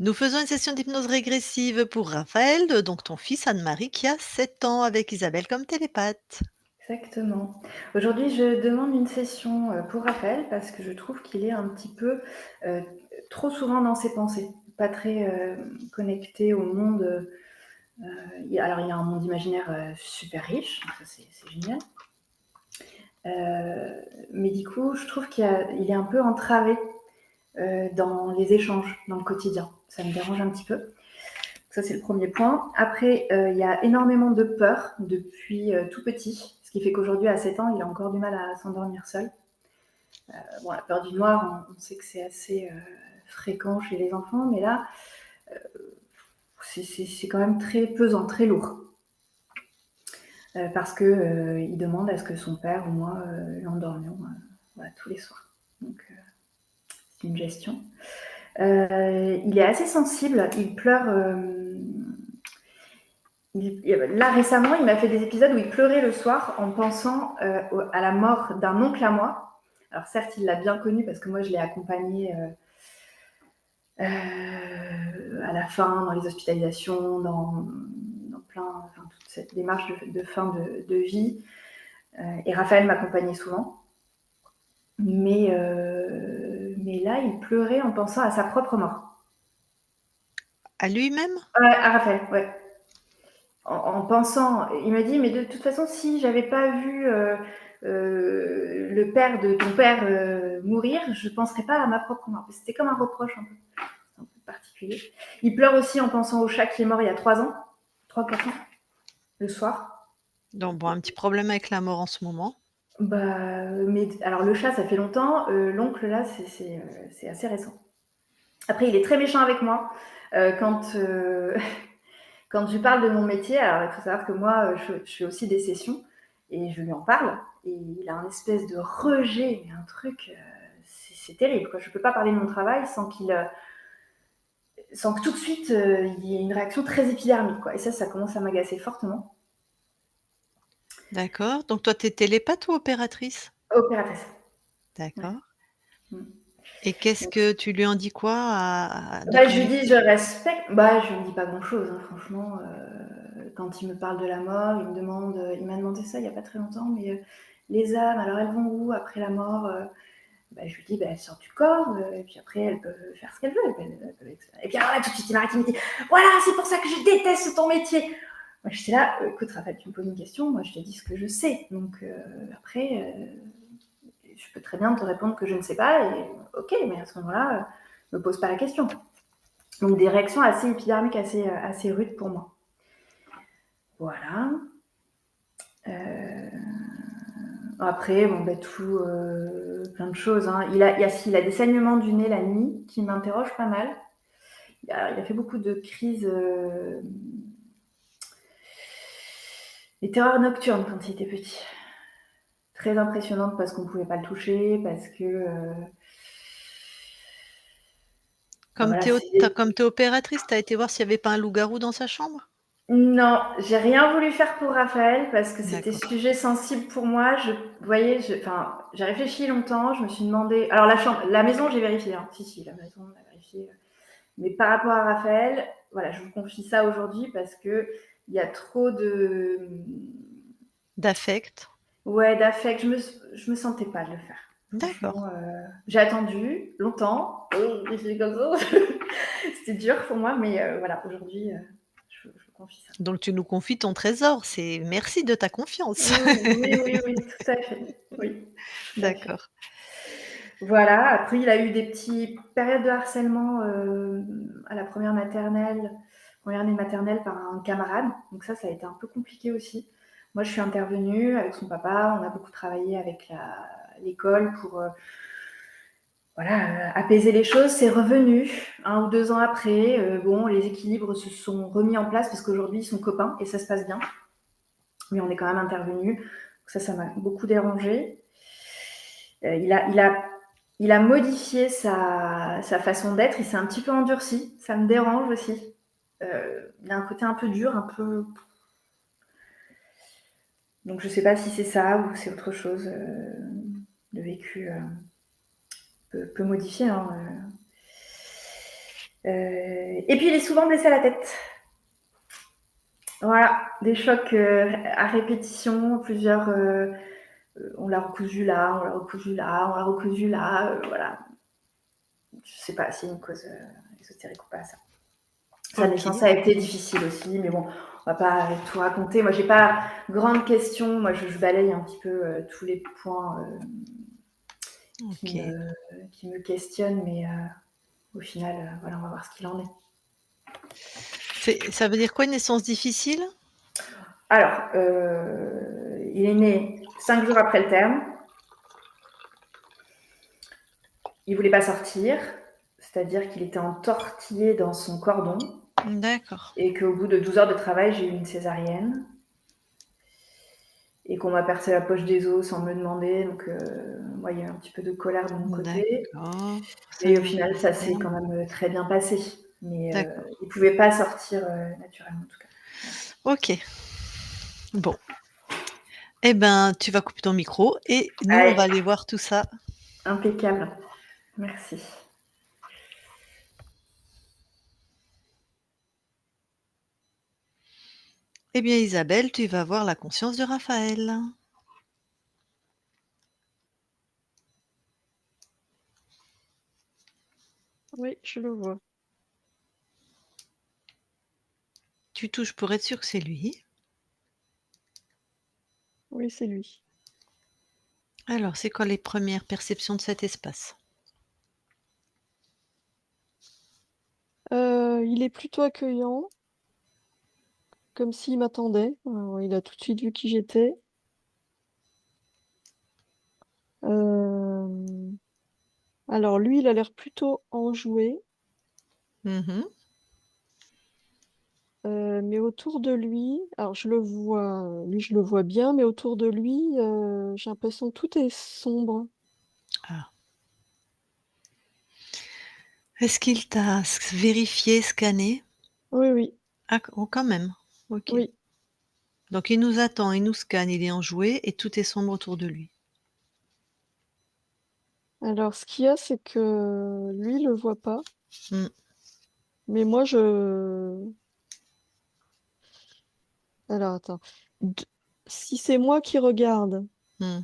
Nous faisons une session d'hypnose régressive pour Raphaël, donc ton fils Anne-Marie qui a 7 ans avec Isabelle comme télépathe. Exactement. Aujourd'hui, je demande une session pour Raphaël parce que je trouve qu'il est un petit peu trop souvent dans ses pensées, pas très connecté au monde. Alors, il y a un monde imaginaire super riche, ça c'est génial. Mais du coup, je trouve qu'il est un peu entravé dans les échanges, dans le quotidien. Ça me dérange un petit peu. Ça, c'est le premier point. Après, il y a énormément de peur depuis tout petit, ce qui fait qu'aujourd'hui, à 7 ans, il a encore du mal à s'endormir seul. Bon, la peur du noir, on sait que c'est assez fréquent chez les enfants, mais là, c'est quand même très pesant, très lourd. Parce que il demande à ce que son père ou moi l'endormions voilà, tous les soirs. Donc, c'est une gestion. Il est assez sensible, il pleure. Là récemment, il m'a fait des épisodes où il pleurait le soir en pensant à la mort d'un oncle à moi. Alors certes, il l'a bien connu parce que moi, je l'ai accompagné à la fin, dans les hospitalisations, dans plein, enfin, toute cette démarche de fin de vie. Et Raphaël m'accompagnait souvent. Mais là, il pleurait en pensant à sa propre mort. À lui-même? À Raphaël, ouais. En pensant, il m'a dit, mais de toute façon, si j'avais pas vu le père de ton père mourir, je penserais pas à ma propre mort. C'était comme un reproche un peu particulier. Il pleure aussi en pensant au chat qui est mort il y a 3 ans, 3 4 ans, le soir. Donc bon, un petit problème avec la mort en ce moment. Mais alors le chat, ça fait longtemps. L'oncle, là, c'est assez récent. Après, il est très méchant avec moi. Quand, quand je parle de mon métier, alors il faut savoir que moi, je fais aussi des sessions et je lui en parle. Et il a un espèce de rejet, un truc, c'est terrible. Quoi. Je ne peux pas parler de mon travail sans que tout de suite il y ait une réaction très épidermique. Quoi. Et ça commence à m'agacer fortement. D'accord. Donc toi, tu es télépathe ou opératrice? Opératrice. Ouais. D'accord. Mm. Et qu'est-ce Donc, que tu lui en dis quoi de bah, ton je lui dis, métier? je respecte. Bah, je lui dis pas grand-chose, hein, franchement. Quand il me parle de la mort, il m'a demandé ça il y a pas très longtemps, mais les âmes, alors elles vont où après la mort bah, je lui dis, bah, elles sortent du corps, et puis après, elles peuvent faire ce qu'elles veulent. Et puis alors là, tout de suite, il m'arrête, il me dit, voilà, c'est pour ça que je déteste ton métier. Moi, j'étais là, écoute, Raphaël, tu me poses une question, moi, je te dis ce que je sais. Donc, après, je peux très bien te répondre que je ne sais pas, et ok, mais à ce moment-là, ne me pose pas la question. Donc, des réactions assez épidermiques, assez rudes pour moi. Voilà. Euh, Après, bon, bah, plein de choses. Hein. Il a des saignements du nez la nuit qui m'interrogent pas mal. Il a fait beaucoup de crises, des terreurs nocturnes quand il était petit. Très impressionnantes parce qu'on ne pouvait pas le toucher, parce que. Comme Voilà, tu es opératrice, tu as été voir s'il n'y avait pas un loup-garou dans sa chambre? Non, j'ai rien voulu faire pour Raphaël parce que c'était D'accord. sujet sensible pour moi. Vous voyez, j'ai réfléchi longtemps. Je me suis demandé. Alors la maison, j'ai vérifié. Hein. Si, la maison, on a vérifié. Mais par rapport à Raphaël, voilà, je vous confie ça aujourd'hui parce que il y a trop de D'affect? d'affect. Je me sentais pas de le faire. D'accord. Franchement, j'ai attendu longtemps. J'étais comme ça. C'était dur pour moi, mais voilà, aujourd'hui, je vous confie ça. Donc tu nous confies ton trésor, c'est merci de ta confiance. Oui, tout à fait. Oui, tout à fait. D'accord. Voilà, après il a eu des petites périodes de harcèlement à la première année maternelle par un camarade. Donc ça a été un peu compliqué aussi. Moi, je suis intervenue avec son papa. On a beaucoup travaillé avec l'école pour voilà, apaiser les choses. C'est revenu 1 ou 2 ans après. Bon, les équilibres se sont remis en place parce qu'aujourd'hui, ils sont copains et ça se passe bien. Mais on est quand même intervenu. Ça m'a beaucoup dérangé. Il a modifié sa façon d'être, il s'est un petit peu endurci, ça me dérange aussi. Il a un côté un peu dur, un peu. Donc je sais pas si c'est ça ou c'est autre chose de vécu peu modifié. Hein. Et puis il est souvent blessé à la tête. Voilà, des chocs à répétition, plusieurs. On l'a recousu là, on l'a recousu là, on l'a recousu là, voilà. Je sais pas si c'est une cause ésotérique ou pas ça. Sa OK. naissance a été difficile aussi, mais bon, on va pas tout raconter. Moi, j'ai pas grande question. Moi, je balaye un petit peu tous les points OK. qui me questionnent, mais au final, voilà, on va voir ce qu'il en est. Ça veut dire quoi une naissance difficile? Alors, il est né 5 jours après le terme. Il voulait pas sortir, c'est-à-dire qu'il était entortillé dans son cordon D'accord. et qu'au bout de 12 heures de travail, j'ai eu une césarienne et qu'on m'a percé la poche des os sans me demander. Donc, moi, il y a eu un petit peu de colère de mon côté. D'accord. Et au 5 jours final, de ça s'est quand terme. même très bien passé. Mais D'accord. il pouvait pas sortir naturellement, en tout cas. OK. Bon. Eh ben, tu vas couper ton micro et nous, on va Allez, aller voir tout ça. impeccable. Merci. Eh bien, Isabelle, tu vas voir la conscience de Raphaël. Oui, je le vois. Tu touches pour être sûr que c'est lui. Oui, c'est lui. Alors, c'est quoi les premières perceptions de cet espace? Il est plutôt accueillant, comme s'il m'attendait. Il a tout de suite vu qui j'étais. Euh, Alors lui, il a l'air plutôt enjoué, Mmh. mais autour de lui, alors lui je le vois bien, mais autour de lui, j'ai l'impression que tout est sombre. Ah. Est-ce qu'il t'a vérifié, scanné? Oui, oui, Ah, oh, quand même. OK. oui. Donc il nous attend, il nous scanne, il est enjoué et tout est sombre autour de lui. Alors ce qu'il y a, c'est que lui, il le voit pas, Mmh. mais moi, Alors attends. D- Si c'est moi qui regarde, Mmh.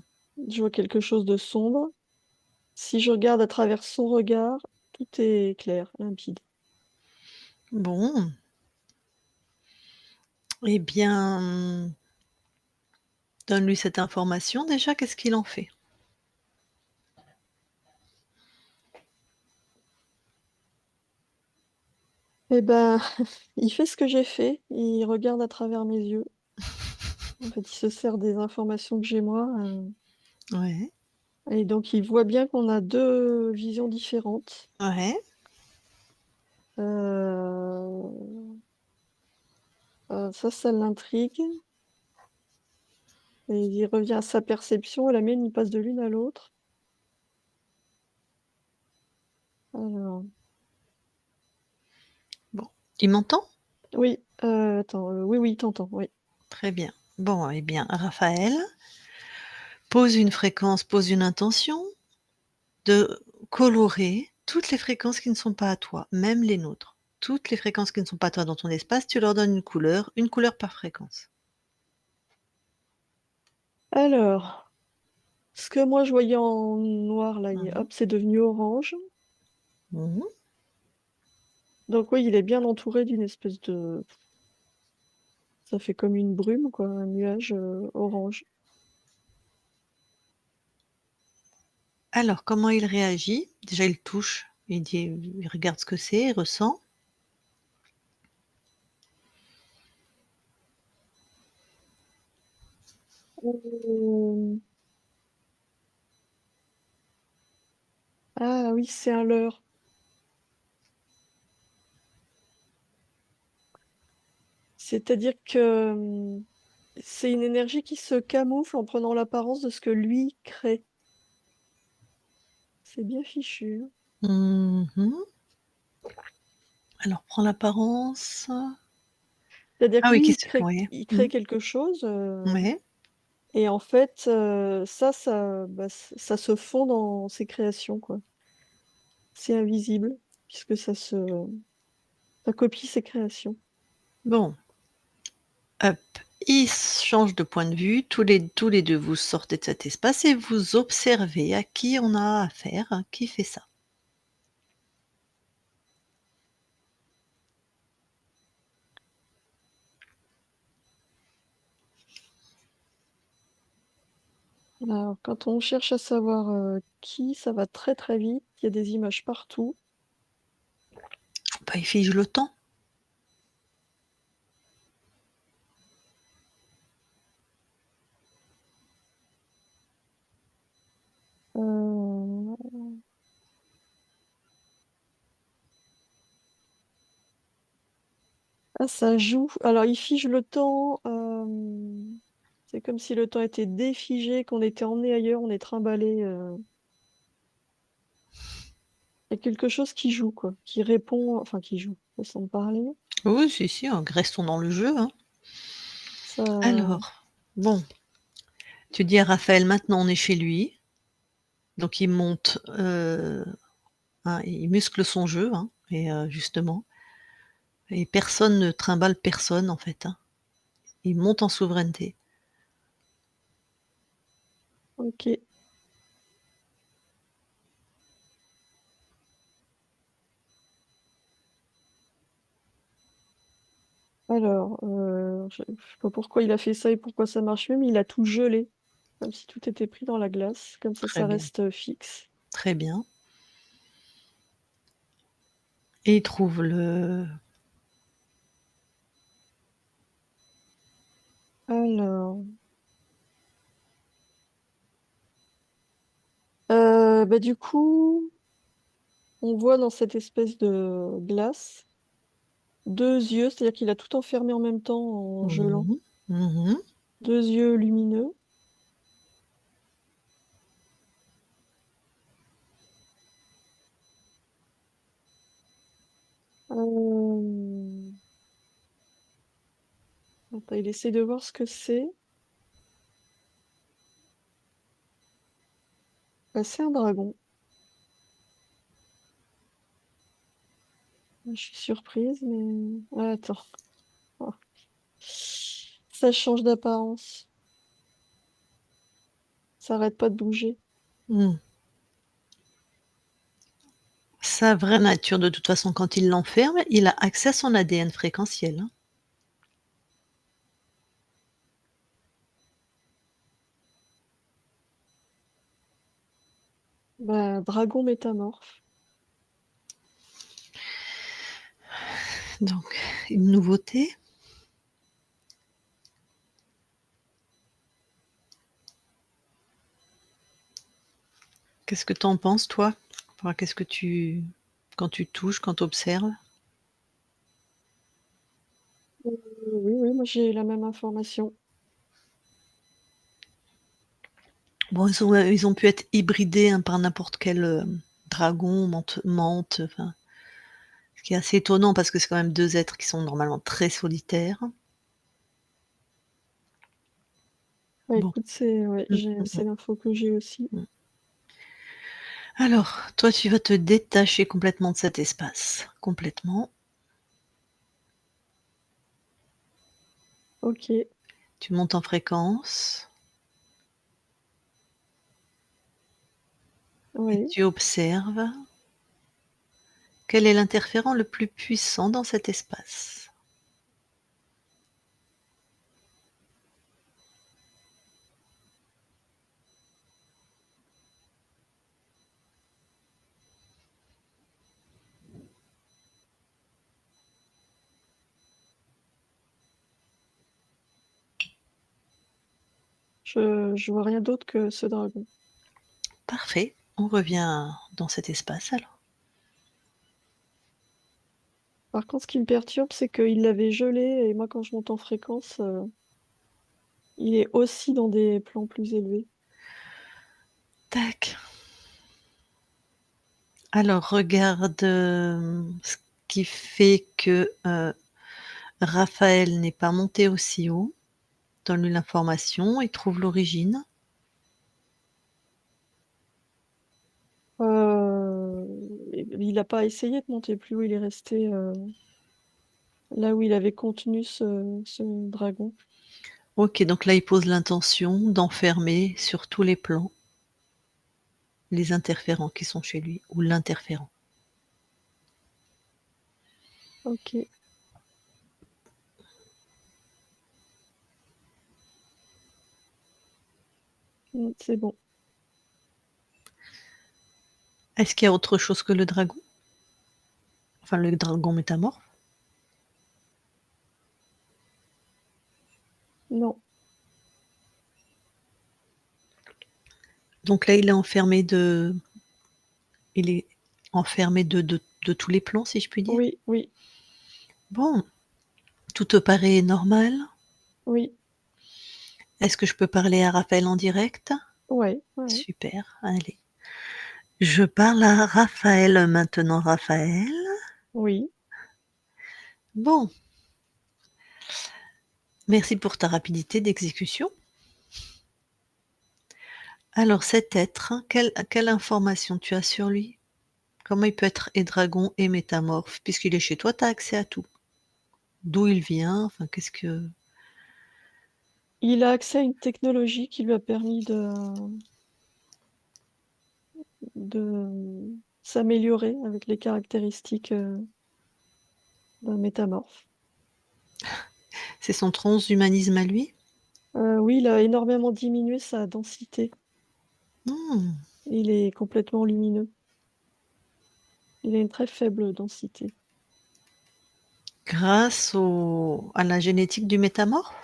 je vois quelque chose de sombre. Si je regarde à travers son regard, tout est clair, limpide. Bon, eh bien, donne-lui cette information déjà, qu'est-ce qu'il en fait? Eh ben, il fait ce que j'ai fait, il regarde à travers mes yeux. En fait, il se sert des informations que j'ai moi, Ouais, et donc il voit bien qu'on a deux visions différentes. ouais. Euh, ça l'intrigue. Et il revient à sa perception, et la mienne, il passe de l'une à l'autre. Alors, Bon, il m'entend? oui, attends, oui, oui, t'entends, oui. Très bien. Bon, eh bien, Raphaël, pose une fréquence, pose une intention de colorer toutes les fréquences qui ne sont pas à toi, même les nôtres. Toutes les fréquences qui ne sont pas à toi dans ton espace, tu leur donnes une couleur par fréquence. Alors, ce que moi je voyais en noir, là, Mmh. hop, c'est devenu orange. Mmh. Donc oui, il est bien entouré d'une espèce de... Ça fait comme une brume, quoi, un nuage orange. Alors, comment il réagit? Déjà, il touche, il regarde ce que c'est, il ressent. Euh, Ah oui, c'est un leurre. C'est-à-dire que c'est une énergie qui se camoufle en prenant l'apparence de ce que lui crée. C'est bien fichu, hein. Mmh. Alors, prends l'apparence. C'est-à-dire Ah que oui, lui, qui se oui. il crée Mmh. quelque chose, Ouais. et en fait, bah, ça se fond dans ses créations, quoi. C'est invisible, puisque Ça copie ses créations. Bon, hop, ils changent de point de vue, tous les 2 vous sortez de cet espace et vous observez à qui on a affaire, hein, qui fait ça. Alors, quand on cherche à savoir, qui, ça va très, très vite. Il y a des images partout. Bah, ils figent le temps. Heu Ah, ça joue. Alors, il fige le temps, c'est comme si le temps était défigé, qu'on était emmené ailleurs, on est trimballé. Il y a quelque chose qui joue, quoi, qui répond, enfin qui joue, façon de parler. Oui, si, si, restons dans le jeu, hein. Ça Alors, bon, tu dis à Raphaël: «Maintenant on est chez lui», donc il monte, hein, il muscle son jeu, hein et justement et personne ne trimballe personne, en fait, hein. Il monte en souveraineté. OK. Alors, je sais pas pourquoi il a fait ça et pourquoi ça marche mieux, mais il a tout gelé, comme si tout était pris dans la glace, comme Très ça bien, reste, fixe. très bien et il trouve le Alors, bah, du coup, on voit dans cette espèce de glace 2 yeux, c'est-à-dire qu'il a tout enfermé en même temps en gelant. mmh mh. 2 yeux lumineux. Hem, Attends, il essaie de voir ce que c'est. Bah, c'est un dragon. Je suis surprise, mais ah, attends. Oh. Ça change d'apparence. Ça arrête pas de bouger. Mmh. Sa vraie nature, de toute façon, quand il l'enferme, il a accès à son ADN fréquentiel, hein. Bah, dragon métamorphe. Donc une nouveauté. Qu'est-ce que tu en penses, toi? Enfin, qu'est-ce que tu quand tu touches, quand tu observes? Oui, oui, moi j'ai la même information. Bon, ils ont pu être hybridés, hein, par n'importe quel, dragon, mante, enfin, ce qui est assez étonnant parce que c'est quand même 2 êtres qui sont normalement très solitaires. Bah, Bon. écoute, c'est ouais, Mmh, mmh c'est l'info que j'ai aussi. mh, mmh. Alors, toi, tu vas te détacher complètement de cet espace, complètement. OK, Tu montes en fréquence et oui. tu observes quel est l'interférent le plus puissant dans cet espace. Je vois rien d'autre que ce dragon. Parfait, on revient dans cet espace alors. Par contre, ce qui me perturbe, c'est qu'il l'avait gelé et moi, quand je monte en fréquence, il est aussi dans des plans plus élevés. Tac. Alors regarde, ce qui fait que, Raphaël n'est pas monté aussi haut. Donne-lui l'information et trouve l'origine. Il a pas essayé de monter plus haut, il est resté, là où il avait contenu ce dragon. OK, donc là, il pose l'intention d'enfermer sur tous les plans les interférents qui sont chez lui ou l'interférent. OK. C'est bon. Est-ce qu'il y a autre chose que le dragon? Enfin, le dragon métamorphe? Non. Donc là, il est enfermé de tous les plans, si je puis dire? Oui, oui, Bon, tout te paraît normal? oui. Est-ce que je peux parler à Raphaël en direct? Ouais, ouais, ouais. Super, allez. Je parle à Raphaël maintenant, Raphaël. Oui, Bon, merci pour ta rapidité d'exécution. Alors cet être, quelle information tu as sur lui? Comment il peut être et dragon et métamorphe? Puisqu'il est chez toi, tu as accès à tout. D'où il vient, enfin qu'est-ce que il a accès à une technologie qui lui a permis de s'améliorer avec les caractéristiques, d'un métamorphe. c'est son transhumanisme à lui? Oui, il a énormément diminué sa densité. Mmh, Il est complètement lumineux. Il a une très faible densité. grâce à la génétique du métamorphe?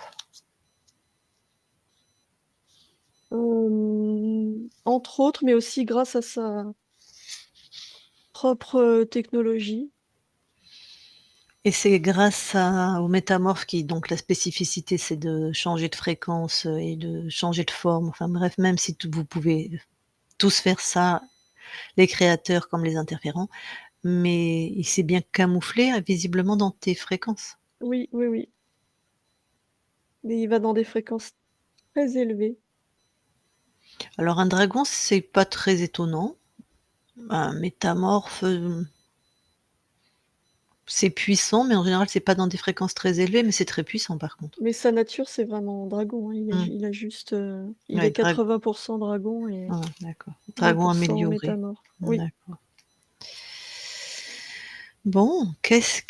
Entre autres, mais aussi grâce à sa propre, technologie. Et c'est grâce au métamorphe qui donc la spécificité, c'est de changer de fréquence, et de changer de forme, enfin bref, même si vous pouvez tous faire ça, les créateurs comme les interférents, mais il s'est bien camouflé, visiblement dans tes fréquences. Oui, oui, oui. Et il va dans des fréquences très élevées. Alors un dragon, c'est pas très étonnant. Un métamorphe, c'est puissant, mais en général, c'est pas dans des fréquences très élevées, mais c'est très puissant par contre. Mais sa nature, c'est vraiment dragon, hein. Mmh. Il a juste, il Ouais, est 80 dragon et ouais, d'accord. Dragon 20 amélioré. métamorphe. Oui. D'accord. Bon, qu'est-ce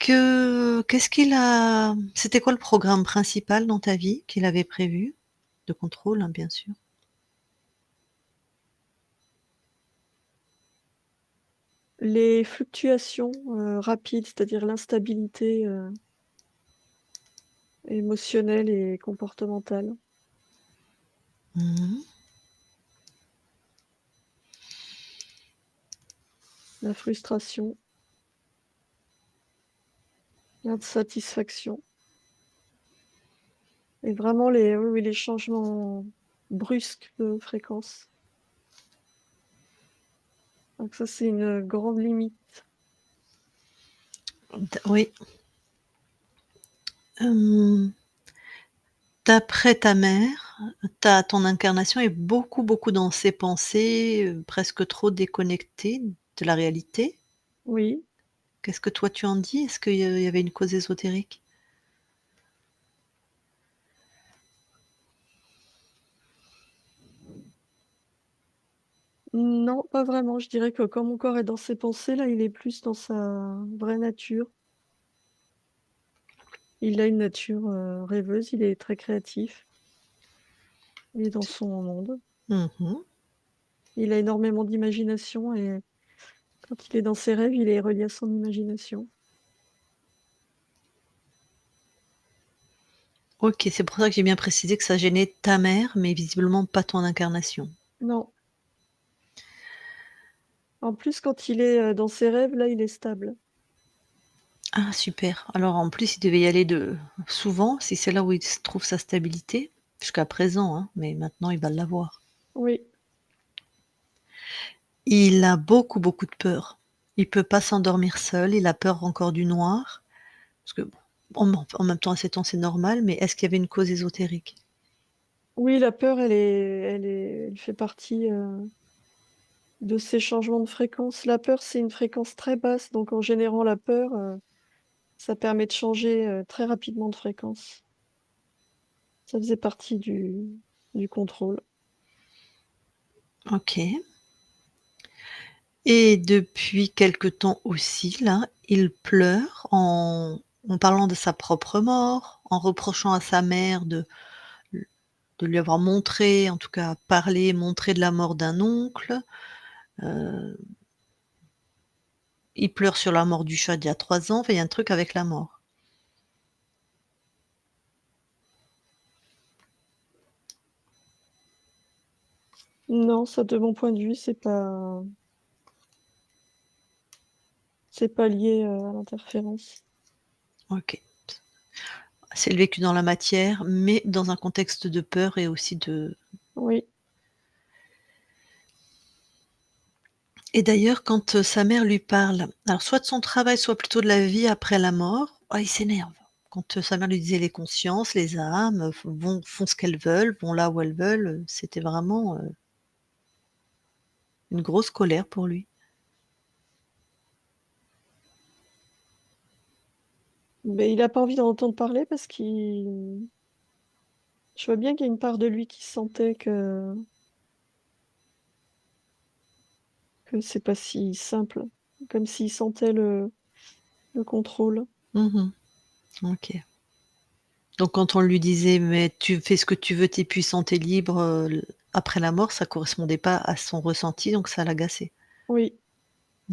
qu'il a c'était quoi le programme principal dans ta vie qu'il avait prévu? De contrôle, hein, bien sûr. Les fluctuations, rapides, c'est-à-dire l'instabilité, émotionnelle et comportementale. Mmh mh. La frustration, l'insatisfaction et vraiment oui, oui, les changements brusques de fréquence. Donc ça, c'est une grande limite. Oui. Hem, D'après ta mère, ton incarnation est beaucoup, beaucoup dans ses pensées, presque trop déconnectée de la réalité. Oui. Qu'est-ce que toi tu en dis? Est-ce qu'il y avait une cause ésotérique? Non, pas vraiment. Je dirais que quand mon corps est dans ses pensées, là, il est plus dans sa vraie nature. Il a une nature, rêveuse, il est très créatif. Il est dans son monde. Mmh mh. Il a énormément d'imagination et quand il est dans ses rêves, il est relié à son imagination. OK, c'est pour ça que j'ai bien précisé que ça gênait ta mère, mais visiblement pas ton incarnation. Non, en plus, quand il est, dans ses rêves, là, il est stable. Ah super. Alors en plus, il devait y aller de souvent, si c'est là où il s trouve sa stabilité, jusqu'à présent, hein, mais maintenant il va l'avoir. Oui, Il a beaucoup, beaucoup de peur. Il peut pas s'endormir seul, il a peur encore du noir, parce que bon, en même temps à 7 ans, c'est normal, mais est-ce qu'il y avait une cause ésotérique? oui, la peur, elle fait partie, de ces changements de fréquence. La peur, c'est une fréquence très basse, donc en générant la peur, Ça permet de changer, très rapidement de fréquence. Ça faisait partie du contrôle. OK. Et depuis quelque temps aussi là, il pleure en parlant de sa propre mort, en reprochant à sa mère de lui avoir montré, en tout cas parlé, montré de la mort d'un oncle. Heu, il pleure sur la mort du chat d'il y a 3 ans, enfin il y a un truc avec la mort. Non, ça de mon point de vue, c'est pas lié, à l'interférence. OK. C'est le vécu dans la matière, mais dans un contexte de peur et aussi de Oui, et d'ailleurs quand, sa mère lui parle, alors soit de son travail, soit plutôt de la vie après la mort, ah il s'énerve. Quand, sa mère lui disait: «Les consciences, les âmes, font ce qu'elles veulent, vont là où elles veulent», c'était vraiment, une grosse colère pour lui. mais il a pas envie d'en entendre parler parce qu'il je vois bien qu'il y a une part de lui qui sentait que c'est pas si simple, comme s'il sentait le contrôle. Mmh. OK. Donc quand on lui disait: «Mais tu fais ce que tu veux, tu es puissant, tu es libre», l après la mort, ça correspondait pas à son ressenti, donc ça l'agaçait. Oui,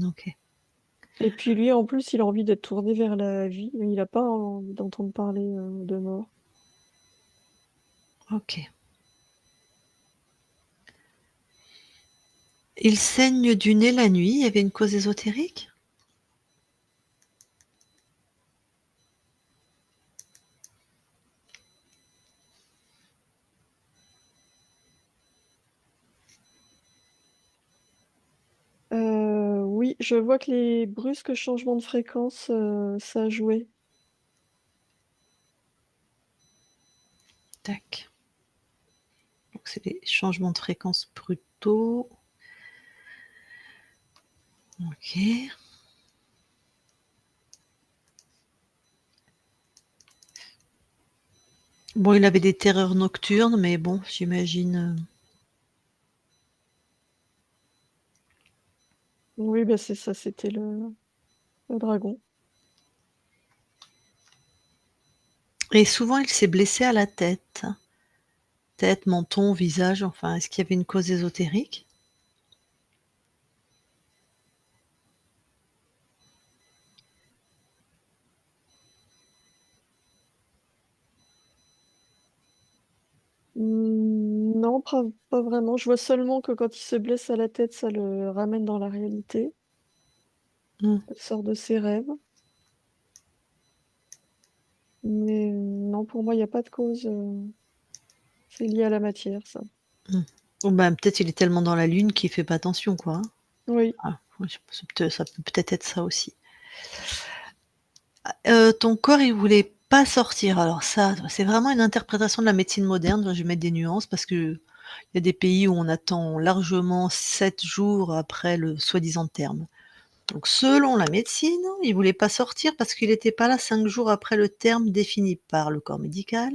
OK. et puis lui, en plus, il a envie d'être tourné vers la vie, il a pas envie d'entendre parler, de mort. OK. Il saigne du nez la nuit, il y avait une cause ésotérique? Oui, je vois que les brusques changements de fréquence, ça a joué. Tac. Donc c'est des changements de fréquence brutaux. OK. Bon, il avait des terreurs nocturnes, mais bon, j'imagine, Oui, bah, c'est ça, c'était le dragon. et souvent il s'est blessé à la tête. Tête, menton, visage, enfin, est-ce qu'il y avait une cause ésotérique? Non, pas vraiment. Je vois seulement que quand il se blesse à la tête, ça le ramène dans la réalité. Mmh, Il sort de ses rêves. Mais non, pour moi, il y a pas de cause, c'est lié à la matière, ça. mmh. Bon, ben, peut-être il est tellement dans la lune qu'il fait pas attention, quoi, hein? Oui. Ah, oui, ça peut peut-être être ça aussi. Ton corps, il voulait pas sortir. Alors ça, c'est vraiment une interprétation de la médecine moderne, je vais mettre des nuances parce qu'il y a des pays où on attend largement 7 jours après le soi-disant terme. Donc selon la médecine, il voulait pas sortir parce qu'il était pas là 5 jours après le terme défini par le corps médical.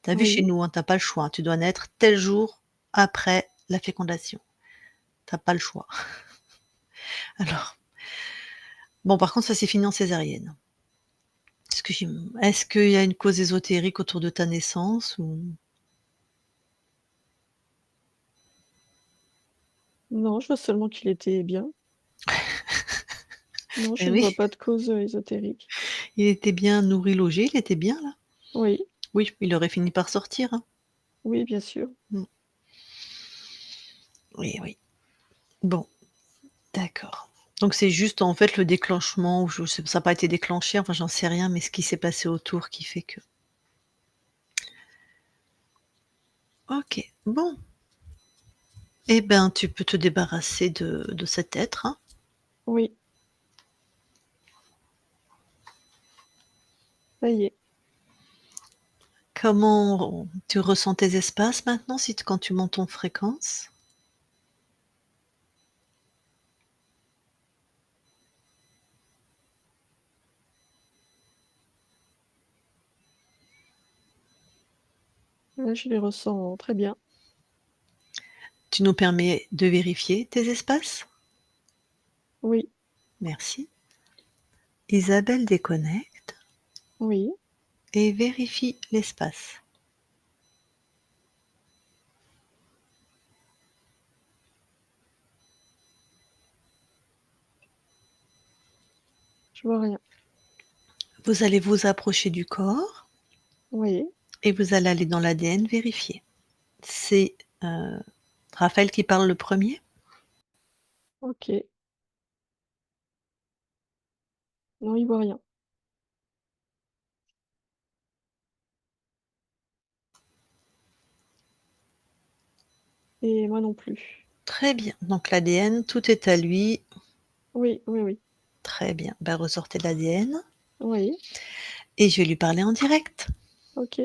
Tu as vu chez Oui. nous, hein, tu as pas le choix, hein, tu dois naître tel jour après la fécondation. Tu as pas le choix. Alors, bon par contre ça s'est fini en césarienne. Est-ce qu'il y a une cause ésotérique autour de ta naissance ou Non, je vois seulement qu'il était bien. Non, eh je ne vois oui, pas de cause, ésotérique. il était bien nourri, logé, il était bien là? Oui, Oui, il aurait fini par sortir, hein? oui, bien sûr. Mmh. Oui, oui. Bon, d'accord. Donc c'est juste en fait le déclenchement ou je sais ça a pas été déclenché, enfin j'en sais rien, mais ce qui s'est passé autour qui fait que OK, bon. Eh ben, tu peux te débarrasser de cet être, hein. Oui, ça y est. Comment tu ressens tes espaces maintenant si t quand tu montes en fréquence? Là, je les ressens très bien. Tu nous permets de vérifier tes espaces? Oui, Merci. Isabelle déconnecte oui, et vérifie l'espace. je vois rien. Vous allez vous approcher du corps Oui, et vous allez aller dans l'ADN vérifier. C'est, Raphaël qui parle le premier. OK. Non, il voit rien. Et moi non plus. Très bien, donc l'ADN, tout est à lui. Oui, oui, oui. Très bien, bah, ressortez l'ADN Oui, et je vais lui parler en direct. OK.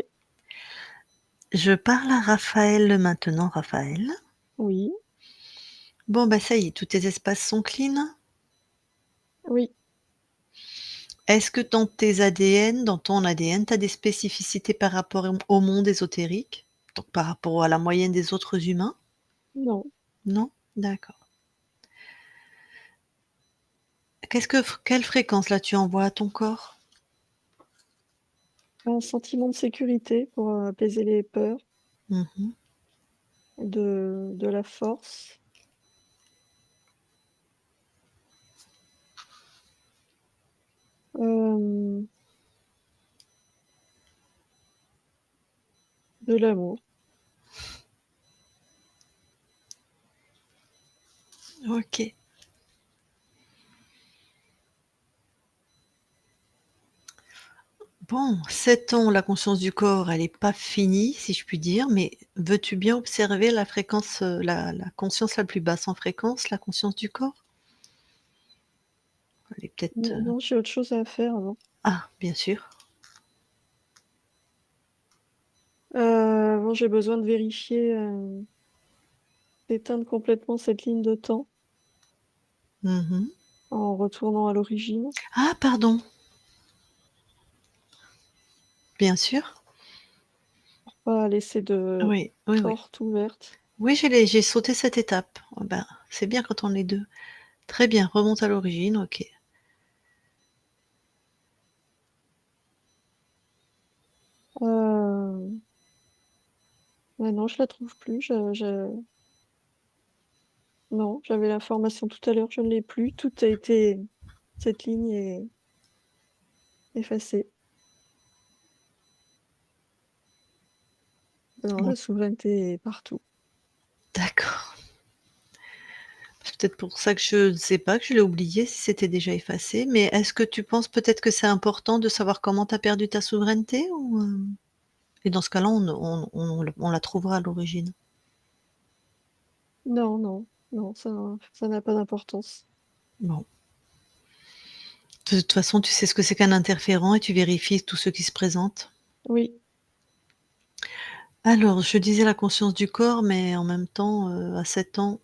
Je parle à Raphaël maintenant, Raphaël. Oui, Bon, bah, ça y est, tous tes espaces sont clean? oui. Est-ce que dans tes ADN, dans ton ADN, tu as des spécificités par rapport au monde ésotérique? Donc par rapport à la moyenne des autres humains? Non. Non? D'accord. Quelle fréquence là tu envoies à ton corps? Un sentiment de sécurité pour, apaiser les peurs, Mmh. de la force, hem, de l'amour. OK. Bon, 7 ans, la conscience du corps, elle est pas finie, si je puis dire, mais veux-tu bien observer la fréquence, la conscience la plus basse en fréquence, la conscience du corps? Elle est peut-être, Non, non, j'ai autre chose à faire avant. ah, bien sûr. Bon, j'ai besoin de vérifier, d'éteindre complètement cette ligne de temps Mmh. en retournant à l'origine. Ah pardon, bien sûr. Pas laisser de Oui, oui, oui. porte ouverte. Oui, j'ai sauté cette étape. Oh ben, c'est bien quand on est 2. Très bien, remonte à l'origine, OK. Heu, ouais, non, je la trouve plus. Je Non, j'avais l'information tout à l'heure, je ne l'ai plus. Tout a été Cette ligne est effacée. Non, Bon, la souveraineté est partout. d'accord. C'est peut-être pour ça que je ne sais pas, que je l'ai oublié si c'était déjà effacé, mais est-ce que tu penses peut-être que c'est important de savoir comment tu as perdu ta souveraineté ou, et dans ce cas-là, on la trouvera à l'origine? Non, non, non, ça n'a pas d'importance. Bon. De toute façon, tu sais ce que c'est qu'un interférent et tu vérifies tous ceux qui se présentent? Oui, Alors, je disais la conscience du corps, mais en même temps, à 7 ans,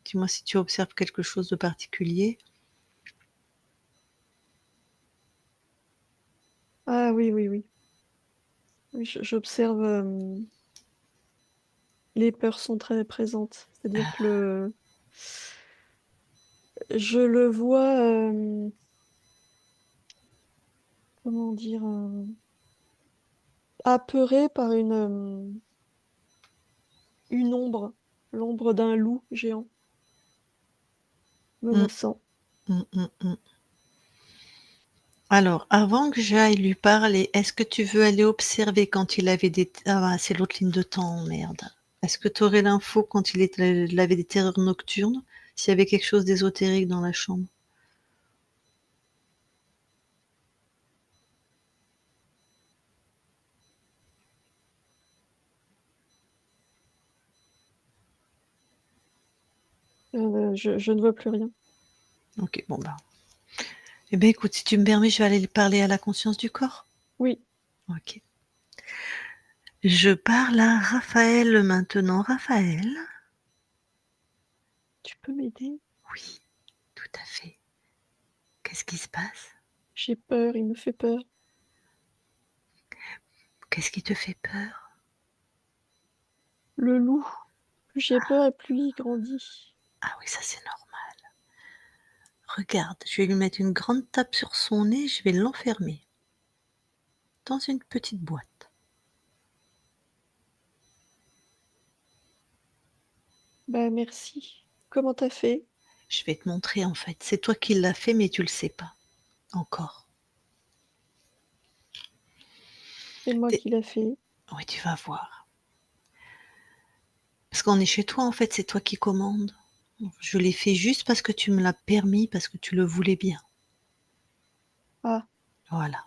dis-moi si tu observes quelque chose de particulier? ah oui, oui, oui. Oui, j'observe, les peurs sont très présentes. C'est-à-dire que je le vois, comment dire? Apeuré par une ombre, l'ombre d'un loup géant, Mmh, menaçant. mmh, mmh, mmh. Alors, avant que j'aille lui parler, est-ce que tu veux aller observer quand il avait des c'est l'autre ligne de temps, merde. Est-ce que tu aurais l'info quand il avait des terreurs nocturnes? S'il y avait quelque chose d'ésotérique dans la chambre? Je ne vois plus rien. OK, bon, bah, eh beh, écoute, si tu me permets, je vais aller lui parler à la conscience du corps. Oui, OK. Je parle à Raphaël maintenant. Raphaël? tu peux m'aider? Oui, tout à fait. Qu'est-ce qui se passe? J'ai peur, il me fait peur. Qu'est-ce qui te fait peur? Le loup, plus j'ai peur et plus il grandit. Ah oui, ça c'est normal. Regarde, je vais lui mettre une grande tape sur son nez, je vais l'enfermer dans une petite boîte. Bah merci. Comment t'as fait? Je vais te montrer en fait. C'est toi qui l'as fait, mais tu le sais pas encore. C'est moi Tu qui l'a fait. Oui, tu vas voir. Parce qu'on est chez toi en fait, c'est toi qui commandes. Je l'ai fait juste parce que tu me l'as permis, parce que tu le voulais bien. Ah, Voilà.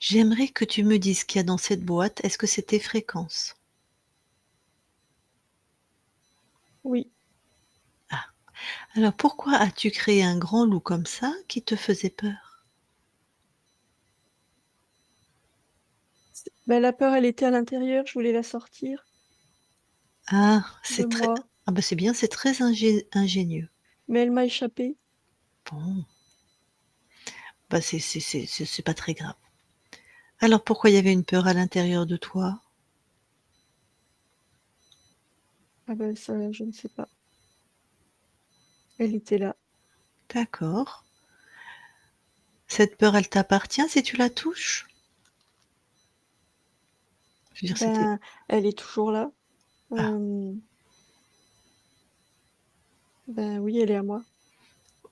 J'aimerais que tu me dises ce qu'il y a dans cette boîte. Est-ce que c'est tes fréquences? oui. Ah. Alors pourquoi as-tu créé un grand loup comme ça qui te faisait peur? Bah la peur, elle était à l'intérieur, je voulais la sortir Ah, de c'est très moi. ah bah, c'est bien, c'est très ingénieux. Mais elle m'a échappé. Bon, bah, c'est pas très grave. Alors pourquoi il y avait une peur à l'intérieur de toi? Ah bah ça, je ne sais pas. Elle était là. D'accord. Cette peur, elle t'appartient si tu la touches? Je veux dire, c'était Ben, elle est toujours là. ah, Euh, ben oui, elle est à moi.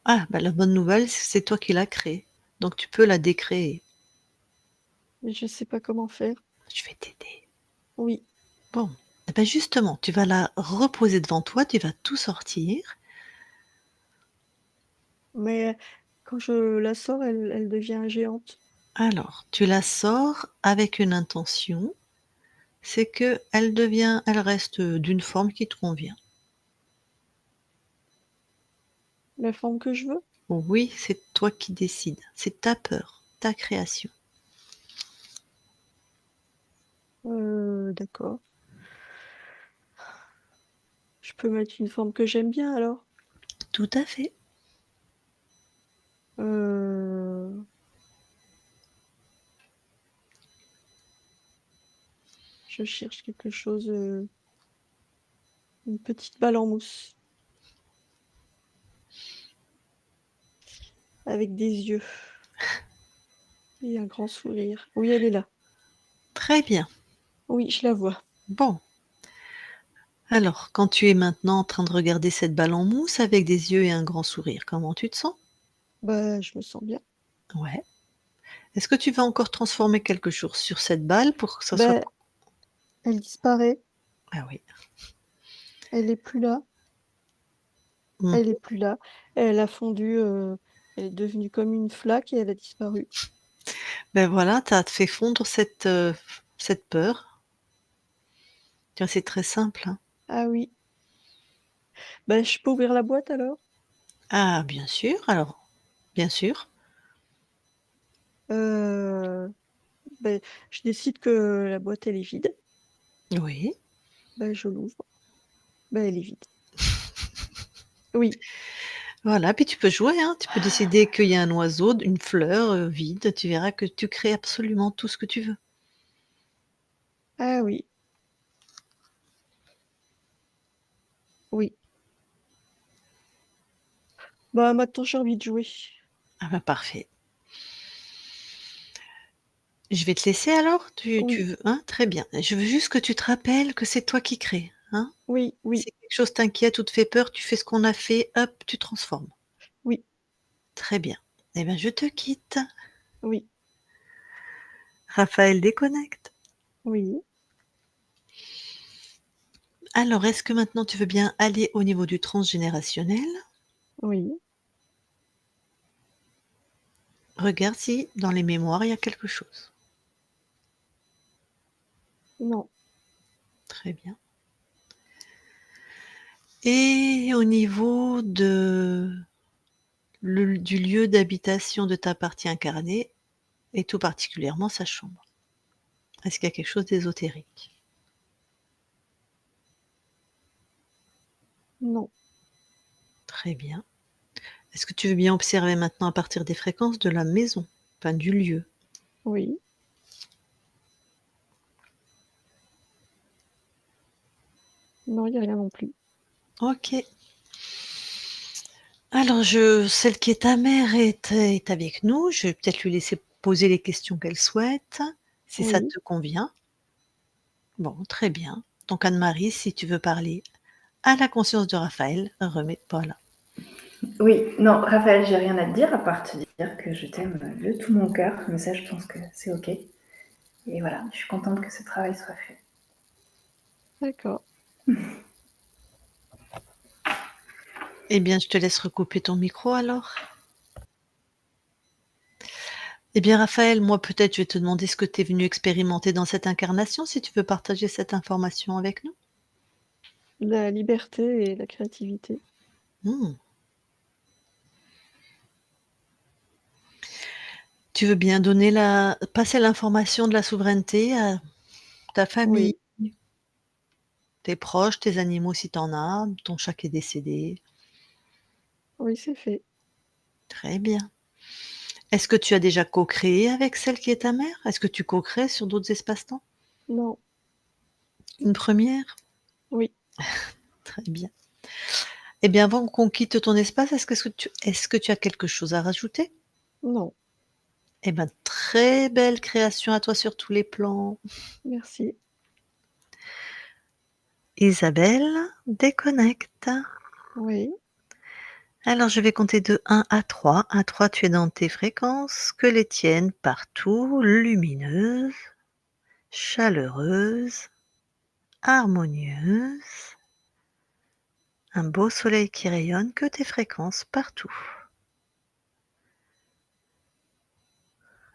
ah, bah, la bonne nouvelle, c'est toi qui l'as créée, donc tu peux la décréer. Mais je sais pas comment faire. Je vais t'aider. Oui. Bon, et bah, justement, tu vas la reposer devant toi, tu vas tout sortir. Mais quand je la sors, elle devient géante. Alors, tu la sors avec une intention, c'est qu'elle reste, d'une forme qui te convient. La forme que je veux. Oui, c'est toi qui décides, c'est ta peur, ta création. D'accord. Je peux mettre une forme que j'aime bien alors. Tout à fait. Euh, je cherche quelque chose. Une petite balle en mousse avec des yeux et un grand sourire. Oui, elle est là. Très bien. Oui, je la vois. Bon, alors, quand tu es maintenant en train de regarder cette balle en mousse avec des yeux et un grand sourire, comment tu te sens? Bah, je me sens bien. Ouais. Est-ce que tu vas encore transformer quelque chose sur cette balle pour que ça soit Bah, elle disparaît. ah oui. Elle est plus là. Mmh. Elle est plus là. Elle a fondu. Elle est devenue comme une flaque et elle a disparu. Ben voilà, tu as fait fondre cette peur. Tu vois, c'est très simple, hein. Ah oui. Bah, je peux ouvrir la boîte alors? Ah bien sûr, alors, bien sûr. Euh, bah, je décide que la boîte elle est vide. Oui. Bah, je l'ouvre. Bah, elle est vide. Oui. Voilà, puis tu peux jouer, hein. Tu peux décider qu'il y a un oiseau, une fleur, vide, tu verras que tu crées absolument tout ce que tu veux. Ah oui. Oui. Bah, maintenant j'ai envie de jouer. Ah bah parfait. Je vais te laisser alors? Tu Oui. veux hein? Très bien. Je veux juste que tu te rappelles que c'est toi qui crées, hein? Oui. Oui. Si quelque chose t'inquiète ou te fait peur, tu fais ce qu'on a fait, hop, tu transformes. Oui. Très bien. Eh bien, je te quitte. Oui. Raphaël déconnecte. Oui. Alors, est-ce que maintenant tu veux bien aller au niveau du transgénérationnel? Oui. Regarde si dans les mémoires, il y a quelque chose. Non. Très bien. Et au niveau du lieu d'habitation de ta partie incarnée, et tout particulièrement sa chambre. Est-ce qu'il y a quelque chose d'ésotérique? Non. Très bien. Est-ce que tu veux bien observer maintenant à partir des fréquences de la maison, enfin du lieu? Oui. Non, il n'y a rien non plus. OK. Alors celle qui est ta mère est avec nous. Je vais peut-être lui laisser poser les questions qu'elle souhaite, si ça Oui, te convient. Bon, très bien. Donc Anne-Marie, si tu veux parler à la conscience de Raphaël, voilà. Oui, non, Raphaël, j'ai rien à te dire à part te dire que je t'aime de tout mon cœur. Mais ça, je pense que c'est OK. Et voilà, je suis contente que ce travail soit fait. d'accord. Eh bien, je te laisse recouper ton micro alors. Eh bien, Raphaël, moi, peut-être, je vais te demander ce que tu es venu expérimenter dans cette incarnation, si tu veux partager cette information avec nous. La liberté et la créativité. Mmh. Tu veux bien passer l'information de la souveraineté à ta famille, Oui, tes proches, tes animaux si tu en as, ton chat qui est décédé. oui, c'est fait. Très bien. Est-ce que tu as déjà co-créé avec celle qui est ta mère? Est-ce que tu co-crées sur d'autres espaces-temps? Non, Une première? oui, Très bien. Eh bien, avant qu'on quitte ton espace, est-ce que tu as quelque chose à rajouter? non, Eh ben, très belle création à toi sur tous les plans. merci. Isabelle, déconnecte. Oui, Alors, je vais compter de 1 à 3. À 3, tu es dans tes fréquences, que les tiennes, partout, lumineuses, chaleureuses, harmonieuses. Un beau soleil qui rayonne, que tes fréquences partout.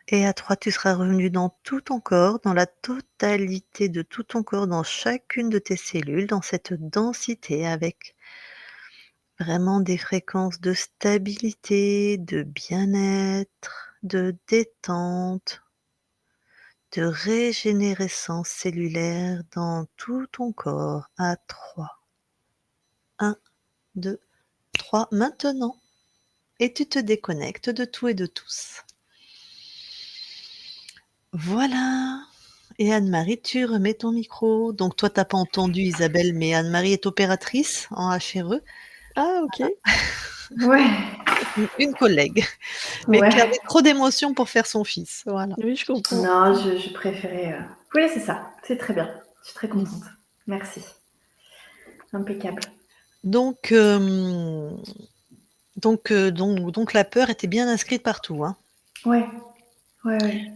Et à 3, tu seras revenu dans tout ton corps, dans la totalité de tout ton corps, dans chacune de tes cellules, dans cette densité avec vraiment des fréquences de stabilité, de bien-être, de détente, de régénérescence cellulaire dans tout ton corps à 3. 1, 2, 3. Maintenant. Et tu te déconnectes de tout et de tous. Voilà. Et Anne-Marie, tu remets ton micro. Donc toi, tu as pas entendu Isabelle, mais Anne-Marie est opératrice en HRE. ah OK, Ouais, Une collègue, mais qui avait ouais. trop d'émotions pour faire son fils. Voilà. oui, je comprends. Non, je préférais. Oui, c'est ça. C'est très bien. Je suis très Mmh. contente. Merci. Impeccable. Donc, donc la peur était bien inscrite partout, hein. Ouais, ouais, ouais.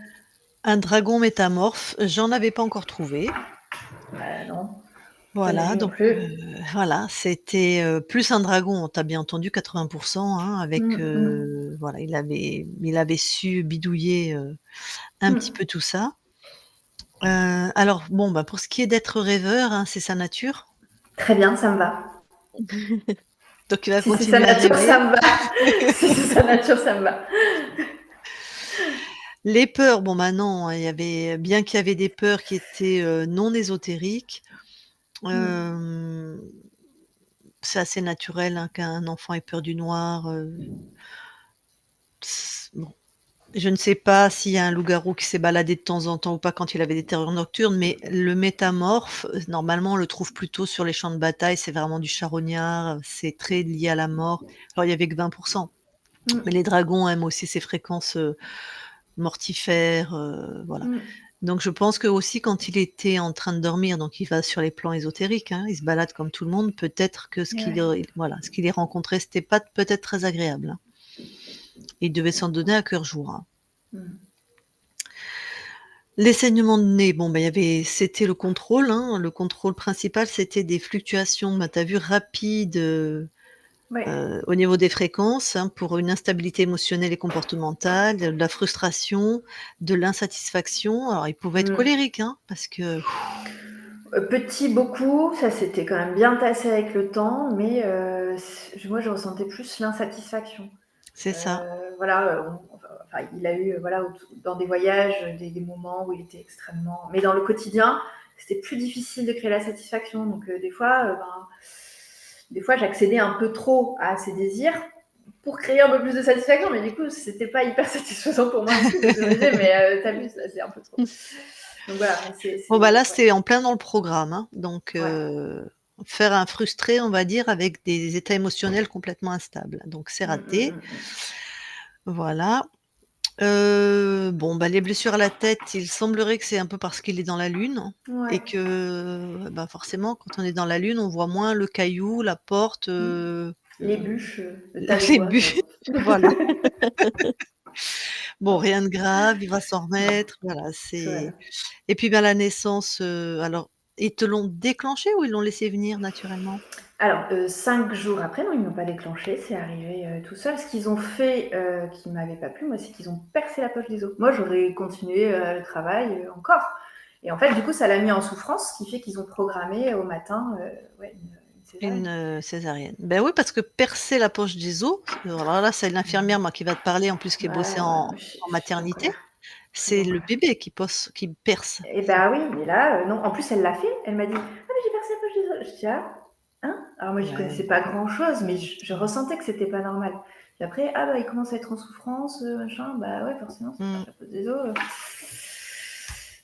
Un dragon métamorphe, j'en avais pas encore trouvé. Bah non, pas Voilà, vu non donc plus. voilà, c'était, plus un dragon, tu as bien entendu 80 hein, avec, voilà, il avait su bidouiller, un petit peu tout ça. Alors bon, bah, pour ce qui est d'être rêveur, hein, c'est sa nature, Très bien, ça me va. donc il va Si c'est sa continuer à nature, rêver. ça me va. Si c'est sa nature, ça me va. Les peurs, bon, bah, non, il y avait bien qu'il y avait des peurs qui étaient, non ésotériques, Mm. hem, c'est assez naturel, hein, qu'un enfant ait peur du noir, bon, je ne sais pas s'il y a un loup-garou qui s'est baladé de temps en temps ou pas quand il avait des terreurs nocturnes, mais le métamorphe, normalement, on le trouve plutôt sur les champs de bataille, c'est vraiment du charognard, c'est très lié à la mort. Alors il y avait que 20, mais Mm. les dragons aiment aussi ces fréquences, mortifères, voilà. Mm. Donc je pense que aussi quand il était en train de dormir, donc il va sur les plans ésotériques, hein, il se balade comme tout le monde, peut-être que Et ouais. ce qu'il ait rencontré, c'était pas peut-être très agréable, hein. Il devait s'en donner à cœur joie, hein. Mm. Les saignements de nez, bon, bah, c'était le contrôle, hein, le contrôle principal, c'était des fluctuations, bah, tu as vu rapides, Ouais. au niveau des fréquences, hein, pour une instabilité émotionnelle et comportementale, de la frustration, de l'insatisfaction. Alors il pouvait être Mm. colérique, hein, parce que Petit, beaucoup, ça s'était quand même bien tassé avec le temps, mais moi je ressentais plus l'insatisfaction. c'est ça. Voilà, enfin, il a eu, voilà, dans des voyages, des moments où il était extrêmement. Mais dans le quotidien, c'était plus difficile de créer la satisfaction. Donc, des fois, j'accédais un peu trop à ses désirs pour créer un peu plus de satisfaction. Mais du coup, c'était pas hyper satisfaisant pour moi non plus parce que je me disais, mais t'abuses, là, c'est un peu trop. Donc voilà, mais Bon, bah, là, ouais, c'est en plein dans le programme, hein, donc ouais. faire un frustré, on va dire, avec des états émotionnels complètement instables. Donc c'est raté. Voilà. Bon, bah, les blessures à la tête, il semblerait que c'est un peu parce qu'il est dans la lune et Ouais. que, bah, forcément, quand on est dans la lune, on voit moins le caillou, la porte, Les le bûches, le tas de les bois. bûches, voilà. Bon, rien de grave, il va s'en Non, remettre, voilà, voilà. c'est et puis, bah, la naissance, alors, ils te l'ont déclenché ou ils l'ont laissé venir naturellement? Alors, 5 jours après, non, ils ne l'ont pas déclenché, c'est arrivé, tout seul. Ce qu'ils ont fait, qui ne m'avait pas plu, moi, c'est qu'ils ont percé la poche des os. Moi, j'aurais continué, le travail, encore et en fait, du coup, ça l'a mis en souffrance, ce qui fait qu'ils ont programmé au matin, ouais, une césarienne. Une, césarienne. Ben oui, parce que percer la poche des os, alors là, c'est l'infirmière, moi, qui va te parler, en plus, qui bossait Ouais, en moi, je j'étais en maternité. colère, très C'est en le colère. bébé qui perce. Et bah oui, mais là, non. En plus, elle l'a fait. Elle m'a dit: «Ah mais j'ai percé la poche des os». Je dis: «Ah? Hein?» Alors moi, j'y Ouais, connaissais pas grand-chose, mais je mmh, ressentais que c'était pas normal. Puis après: «Ah bah, il commence à être en souffrance, machin». Bah ouais, forcément, ça mmh. perce la poche des os,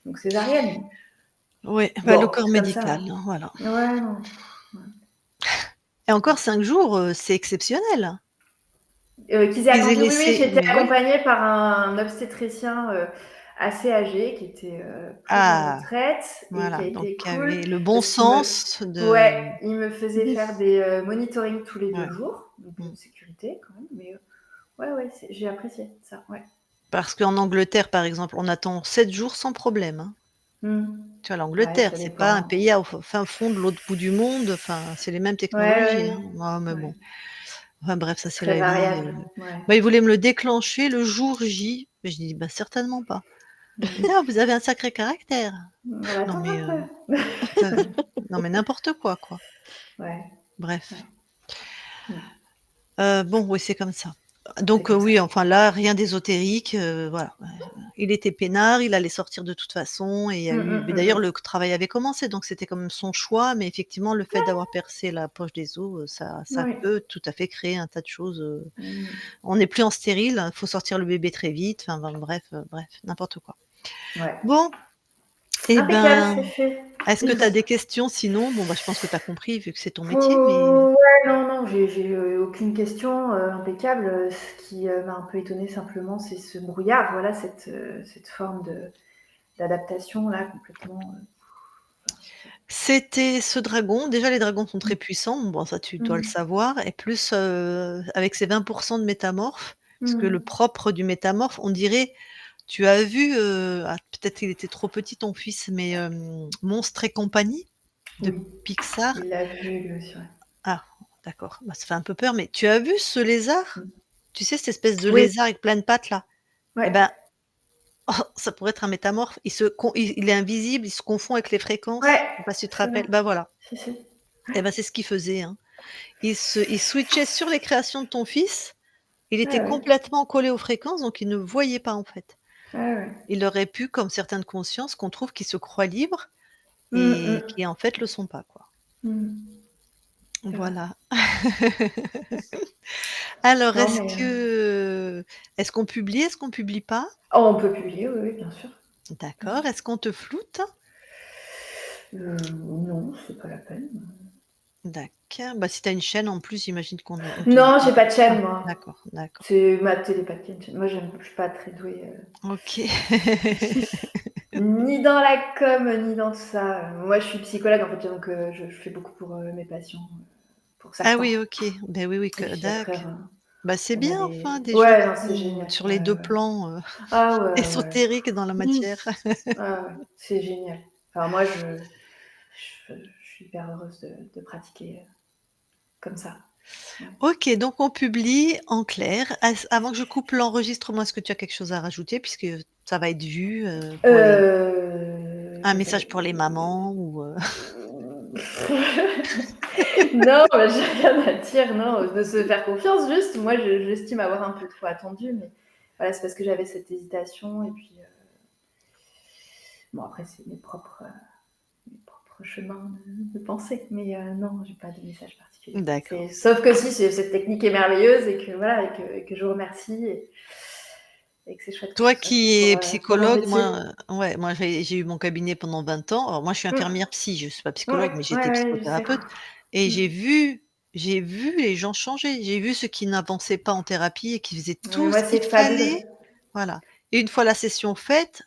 donc césarienne. Ouais, bah, le Bon, corps c'est comme ça, médical, hein. hein, voilà. Ouais, non. Et encore 5 jours, c'est exceptionnel. Qu'ils aient Qu'ils aient attendu, oui, oui, laissé j'étais mais oui. accompagnée par un obstétricien assez âgé qui était plus en Ah, retraite et qui voilà, a donc été il y cool avait le bon parce qu'il me, sens de ouais, il me faisait faire des monitoring tous les 2 ouais, jours, donc mmh. sécurité quand même, mais ouais, ouais, j'ai apprécié ça, ouais. Parce qu'en Angleterre, par exemple, on attend 7 jours sans problème, hein. Mmh. Tu vois, Ouais, l'Angleterre, ça c'est pas un dépend. pays au fin fond de l'autre bout du monde, enfin, c'est les mêmes Ouais, technologies, ouais, hein. Ah mais ouais. bon, enfin bref, ça c'est Très la vie, variable, ouais. bah, ils voulaient me le déclencher le jour J. Mais je dis: «Bah, certainement pas». «Ah, Mmh. vous avez un sacré caractère». On va Non attendre mais, un peu. ça non mais n'importe quoi, quoi. Ouais, Bref. ouais. Mmh. Bon, oui, c'est comme ça. C'est Donc, comme ça. oui, enfin là, rien d'ésotérique, voilà. Il était peinard, il allait sortir de toute façon et il y a eu mais d'ailleurs le travail avait commencé, donc c'était quand même son choix, mais effectivement le fait d'avoir percé la poche des os, ça Oui. peut tout à fait créer un tas de choses, Mmh. on n'est plus en stérile, il faut sortir le bébé très vite, enfin bon bref, n'importe quoi. Ouais. Bon et Impeccable, ben, c'est fait. est-ce que Et tu as vous? des questions sinon? Bon, bah, je pense que tu as compris vu que c'est ton métier, mais Ouais, non, non, j'ai aucune question, impeccable. Ce qui, m'a un peu étonnée simplement, c'est ce brouillard, voilà, cette forme de d'adaptation là complètement, enfin, c'était ce dragon. Déjà, les dragons sont très puissants, bon ça tu dois le mmh. savoir et plus, avec ses 20 de métamorphes, parce que le Mmh. propre du métamorphe, on dirait tu as vu, ah peut-être qu'il était trop petit ton fils, mais Monstres et compagnie de Oui, Pixar? il l'a vu lui aussi, ouais. Ah d'accord, bah, ça fait un peu peur, mais tu as vu ce lézard? Mmh. Tu sais, cette espèce de Oui, lézard avec plein de pattes là? Eh ouais, ben, ça pourrait être un métamorphe. Il est invisible, il se confond avec les fréquences. ouais, Je sais pas si tu te c'est vrai. rappelles? Bah voilà. Si, si. Et ben, c'est ce qu'il faisait, hein. Il switchait sur les créations de ton fils, il Ouais, était ouais. complètement collé aux fréquences, donc il ne voyait pas, en fait. Ouais, ouais. Il aurait pu, comme certaines consciences qu'on trouve qui se croient libres Mmh et mh. qui, en fait, le sont pas, quoi. Mmh. C'est vrai. Voilà. Alors Non mais est-ce qu'on publie? Est-ce qu'on publie pas? oh, on peut publier, oui, oui, bien sûr. Bien D'accord. sûr. Est-ce qu'on te floute? Non, c'est pas la peine. D'accord. Bah, si tu as une chaîne en plus, j'imagine on te Non, j'ai pas de ah chaîne moi. d'accord, d'accord. C'est ma télépathie. Moi, je suis pas très douée, OK. ni dans la com, ni dans ça. Moi, je suis psychologue en fait, donc je fais beaucoup pour mes patients, pour Ah certains. oui, OK. Ben oui, oui, Et que puis après, bah, c'est on a bien des. enfin des gens Ouais, qui non, c'est sont génial. sur Ouais, les 2 ouais. plans, Ah ouais, ouais. ésotériques dans la Mmh. matière. Ah ouais, c'est génial. Enfin, moi, je suis hyper heureuse de pratiquer comme ça. Ouais. OK, donc on publie en clair. Avant que je coupe l'enregistrement, est-ce que tu as quelque chose à rajouter puisque ça va être vu, pour les un Je sais pas. message pour les mamans ou Non, bah, j'ai rien à dire, non, de se faire confiance, juste. Moi, j'estime avoir un peu trop attendu, mais voilà, c'est parce que j'avais cette hésitation. Et puis, bon, après, c'est mes propres chemins de pensée. Mais non, j'ai pas de message particulier. d'accord. Sauf que si, cette technique est merveilleuse et que, voilà, et que je vous remercie. et que c'est chouette que Toi tu fasses qui ça es pour mon psychologue, métier. ouais, moi j'ai eu mon cabinet pendant 20 ans. Alors moi, je suis Mmh. infirmière psy, je suis pas psychologue, mais Ouais, ouais, j'étais ouais, je sais. psychothérapeute et Mmh. j'ai vu les gens changer. J'ai vu ceux qui n'avançaient pas en thérapie et qui faisaient Mais tout ce moi, qu'il c'est fabuleux. fallait, voilà, et une fois la session faite,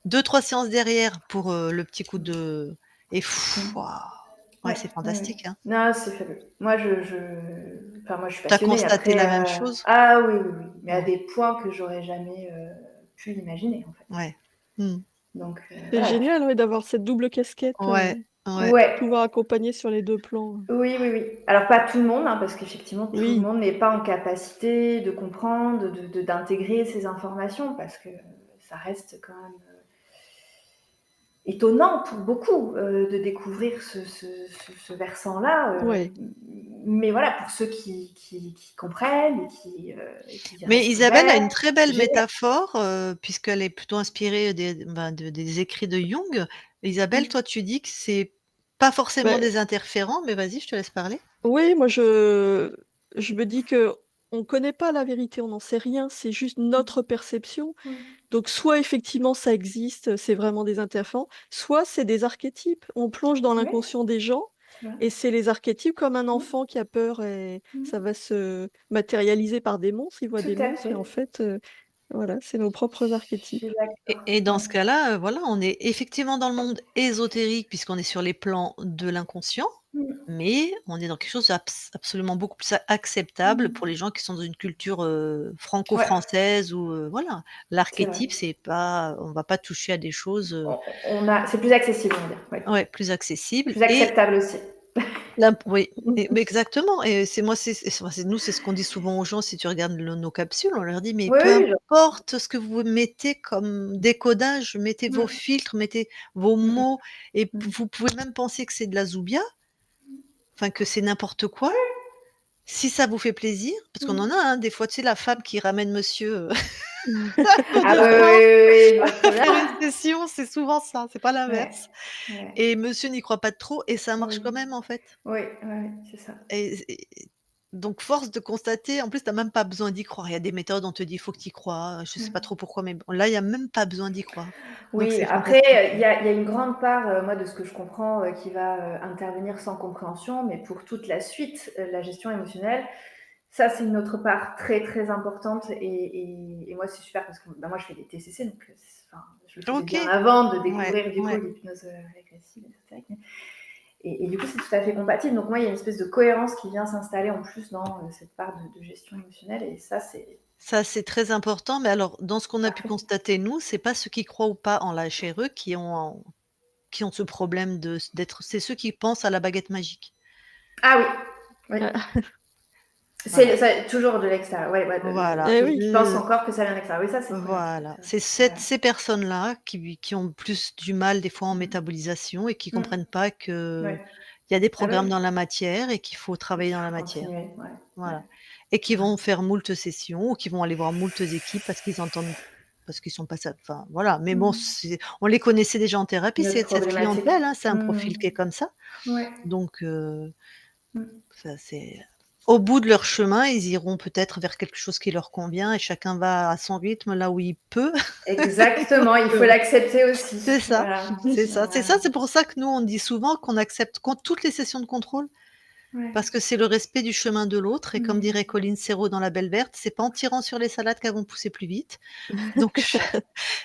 2-3 séances derrière pour, le petit coup de et Mmh. waouh! Ouais, Ouais, c'est ouais, ouais. fantastique, hein. Non, c'est fabuleux. Moi, enfin, moi, je suis Tu as passionnée. constaté Après, la même chose? ah oui, oui, oui, mais à Ouais, des points que j'aurais jamais pu imaginer, en fait. ouais. Mmh. Donc, C'est voilà. génial, ouais, d'avoir cette double casquette, Ouais, ouais. pour Ouais, pouvoir accompagner sur les 2 plans. oui, oui, oui. Alors, pas tout le monde, hein, parce qu'effectivement, tout le Oui, monde n'est pas en capacité de comprendre, d'intégrer ces informations, parce que ça reste quand même étonnant pour beaucoup de découvrir ce versant-là. ouais. Mais voilà, pour ceux qui comprennent et qui y Mais restent Isabelle a ouverts, une très c'est belle génial. métaphore, puisqu'elle est plutôt inspirée des écrits de Jung. Isabelle, Mmh. toi, tu dis que c'est pas forcément Beh, des interférents, mais vas-y, je te laisse parler. oui, moi je me dis qu'on connaît pas la vérité, on n'en sait rien, c'est juste notre perception. Mmh. Donc soit effectivement ça existe, c'est vraiment des interférents, soit c'est des archétypes. On plonge dans Oui, l'inconscient des gens c'est vrai. et c'est les archétypes comme un Mmh. enfant qui a peur et ça Mmh. va se matérialiser par des monstres, il voit Tout des à monstres et en fait. fait, voilà, c'est nos propres Je suis archétypes. d'accord. Et dans Ouais. ce cas-là, voilà, on est effectivement dans le monde ésotérique puisqu'on est sur les plans de l'inconscient, Mmh. mais on est dans quelque chose d'absolument beaucoup plus acceptable pour les Mmh. gens qui sont dans une culture, Ouais, franco-française ou, voilà. c'est vrai. L'archétype, c'est pas on va pas toucher à des choses, C'est plus accessible, on va dire. Ouais. ouais, plus accessibles Plus et acceptable aussi. oui, et mais exactement et c'est moi, c'est ce qu'on dit souvent aux gens, si tu regardes nos capsules, on leur dit: «Mais Oui, peu oui, importe ce que vous mettez comme décodage, mettez vos mmh. filtres, mettez vos Mmh mh. mots et Mmh. vous pouvez même penser que c'est de la zoubia, enfin que c'est n'importe quoi, si ça vous fait plaisir», parce qu'on en a, Mmh. hein, des fois, tu sais, la femme qui ramène monsieur, Ah de oui, oui, force oui, oui, je vois très bien. faire une session, c'est souvent ça, c'est pas Ouais, l'inverse ouais, et monsieur n'y croit pas trop et ça marche oui, quand même, en fait. oui, ouais, c'est ça. Et donc force de constater en plus tu as même pas besoin d'y croire. Il y a des méthodes, on te dit: «Il faut que tu y crois», je sais pas Mmh. trop pourquoi, mais bon, là, il y a même pas besoin d'y croire. Donc Oui, c'est après, fantastique. il y a une grande part, moi, de ce que je comprends, qui va, intervenir sans compréhension, mais pour toute la suite, la gestion émotionnelle, ça, c'est une autre part très, très importante et moi, c'est super parce que, bah, moi, je fais des TCC, donc enfin, je le faisais OK. bien avant de Ouais, découvrir, du coup, ouais. l'hypnose, régressive, ésotérique, et du coup, c'est tout à fait compatible. Donc moi, il y a une espèce de cohérence qui vient s'installer en plus dans, cette part de gestion émotionnelle et ça, c'est Ça, c'est très important, mais alors dans ce qu'on a pu parfait. constater nous, c'est pas ceux qui croient ou pas en la HRE qui ont ce problème d'être c'est ceux qui pensent à la baguette magique. Ah oui, oui. Ah, Voilà. C'est toujours de l'extérieur, ouais, ouais, Voilà. eh qui oui, pensent encore que ça vient de l'extérieur. Oui, ça, c'est problématique, Voilà, c'est vrai. c'est Ouais. ces personnes-là qui ont plus du mal des fois en Mmh. métabolisation et qui Mmh. comprennent pas qu'il Ouais. y a des Ah bah programmes oui, dans la matière et qu'il faut il travailler dans la faut matière. continuer, ouais, ouais, Voilà et qui c'est vrai. vont faire moult sessions ou qui vont aller voir moult équipes parce qu'ils sont pas ça enfin voilà, mais bon, Mmh. c'est on les connaissait déjà en thérapie, Une autre cette problématique. clientèle, hein, c'est un Mmh. profil qui est comme ça Ouais. donc Mmh. ça c'est au bout de leur chemin, ils iront peut-être vers quelque chose qui leur convient et chacun va à son rythme, là où il peut Exactement, donc il faut l'accepter aussi. c'est ça, Voilà. c'est ça, c'est ça, Voilà. c'est pour ça que nous, on dit souvent qu'on accepte toutes les sessions de contrôle, Ouais. parce que c'est le respect du chemin de l'autre et comme Mmh. dirait Colline Serrault dans La Belle Verte: «C'est pas en tirant sur les salades qu'elles vont pousser plus vite». Donc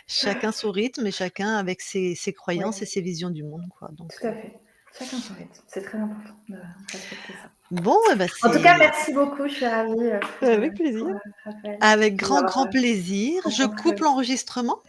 chacun son rythme et chacun avec ses Oui, croyances et ses visions du monde, quoi, donc tout à fait. Chacun son rythme. C'est très important de respecter ça. bon et bah, En tout cas, c'est merci beaucoup. Je suis ravie, avec plaisir. pour, Raphaël avec de grand, nous avoir, grand plaisir. Je coupe rencontrés aussi. l'enregistrement.